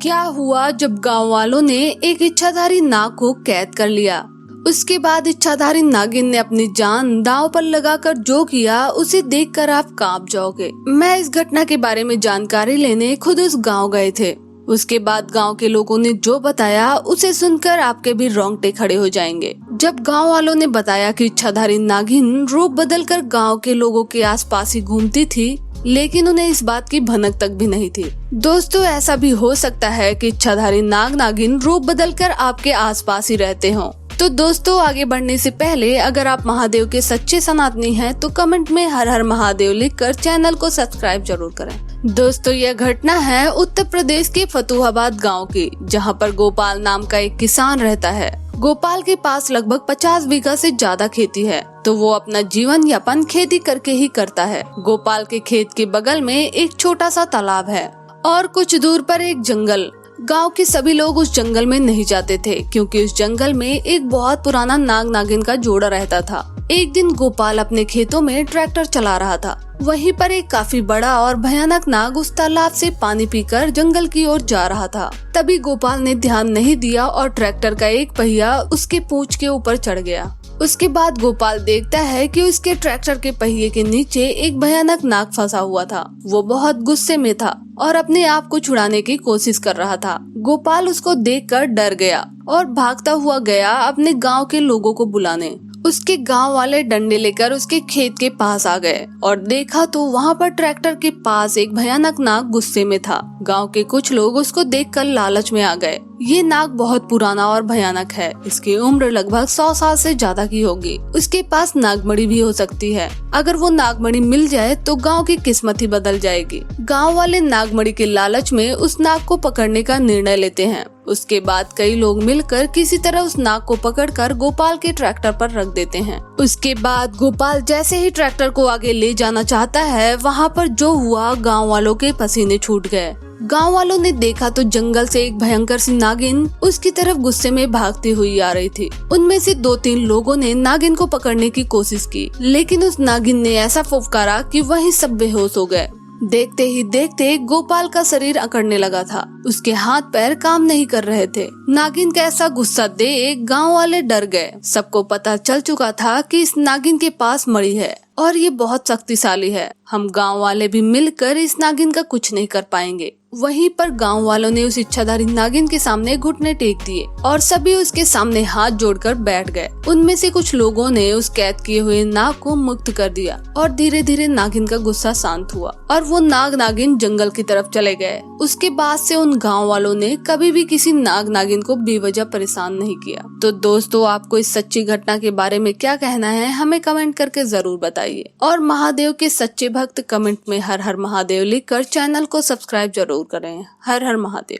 क्या हुआ जब गांव वालों ने एक इच्छाधारी नाग को कैद कर लिया। उसके बाद इच्छाधारी नागिन ने अपनी जान दांव पर लगाकर जो किया उसे देखकर आप कांप जाओगे। मैं इस घटना के बारे में जानकारी लेने खुद उस गांव गए थे। उसके बाद गांव के लोगों ने जो बताया उसे सुनकर आपके भी रोंगटे खड़े हो जाएंगे। जब गांव वालों ने बताया कि इच्छाधारी नागिन रूप बदलकर गांव के लोगों के आसपास ही घूमती थी, लेकिन उन्हें इस बात की भनक तक भी नहीं थी। दोस्तों, ऐसा भी हो सकता है कि इच्छाधारी नागिन रूप बदलकर आपके आसपास ही रहते हों। तो दोस्तों, आगे बढ़ने से पहले अगर आप महादेव के सच्चे सनातनी हैं तो कमेंट में हर हर महादेव लिखकर चैनल को सब्सक्राइब जरूर करें। दोस्तों, यह घटना है उत्तर प्रदेश के फतुहाबाद गांव की, जहां पर गोपाल नाम का एक किसान रहता है। गोपाल के पास लगभग 50 बीघा से ज्यादा खेती है, तो वो अपना जीवन यापन खेती करके ही करता है। गोपाल के खेत के बगल में एक छोटा सा तालाब है और कुछ दूर पर एक जंगल। गांव के सभी लोग उस जंगल में नहीं जाते थे क्योंकि उस जंगल में एक बहुत पुराना नाग नागिन का जोड़ा रहता था। एक दिन गोपाल अपने खेतों में ट्रैक्टर चला रहा था। वहीं पर एक काफी बड़ा और भयानक नाग उस तालाब से पानी पीकर जंगल की ओर जा रहा था। तभी गोपाल ने ध्यान नहीं दिया और ट्रैक्टर का एक पहिया उसके पूंछ के ऊपर चढ़ गया। उसके बाद गोपाल देखता है कि उसके ट्रैक्टर के पहिए के नीचे एक भयानक नाग फंसा हुआ था। वो बहुत गुस्से में था और अपने आप को छुड़ाने की कोशिश कर रहा था। गोपाल उसको देखकर डर गया और भागता हुआ गया अपने गांव के लोगों को बुलाने। उसके गांव वाले डंडे लेकर उसके खेत के पास आ गए और देखा तो वहां पर ट्रैक्टर के पास एक भयानक नाग गुस्से में था। गांव के कुछ लोग उसको देखकर लालच में आ गए। ये नाग बहुत पुराना और भयानक है। इसकी उम्र लगभग 100 साल से ज्यादा की होगी। उसके पास नागमणि भी हो सकती है। अगर वो नागमणि मिल जाए तो गांव की किस्मत ही बदल जाएगी। गांव वाले नागमणि के लालच में उस नाग को पकड़ने का निर्णय लेते हैं। उसके बाद कई लोग मिलकर किसी तरह उस नाग को पकड़कर गोपाल के ट्रैक्टर पर रख देते हैं। उसके बाद गोपाल जैसे ही ट्रैक्टर को आगे ले जाना चाहता है, वहाँ पर जो हुआ, गांव वालों के पसीने छूट गए। गांव वालों ने देखा तो जंगल से एक भयंकर सी नागिन उसकी तरफ गुस्से में भागती हुई आ रही थी। उनमें से 2-3 लोगों ने नागिन को पकड़ने की कोशिश की, लेकिन उस नागिन ने ऐसा फुफकारा कि वहीं सब बेहोश हो गए। देखते ही देखते गोपाल का शरीर अकड़ने लगा था। उसके हाथ पैर काम नहीं कर रहे थे। नागिन का ऐसा गुस्सा देख गांव वाले डर गए। सबको पता चल चुका था कि इस नागिन के पास मणि है और ये बहुत शक्तिशाली है। हम गांव वाले भी मिलकर इस नागिन का कुछ नहीं कर पाएंगे। वहीं पर गांव वालों ने उस इच्छाधारी नागिन के सामने घुटने टेक दिए और सभी उसके सामने हाथ जोड़कर बैठ गए। उनमें से कुछ लोगों ने उस कैद किए हुए नाग को मुक्त कर दिया और धीरे धीरे नागिन का गुस्सा शांत हुआ और वो नागिन जंगल की तरफ चले गए। उसके बाद से उन गांव वालों ने कभी भी किसी नागिन को बेवजह परेशान नहीं किया। तो दोस्तों, आपको इस सच्ची घटना के बारे में क्या कहना है, हमें कमेंट करके जरूर बताइए। और महादेव के सच्चे भक्त कमेंट में हर हर महादेव लिखकर चैनल को सब्सक्राइब जरूर करें। हर हर महादेव।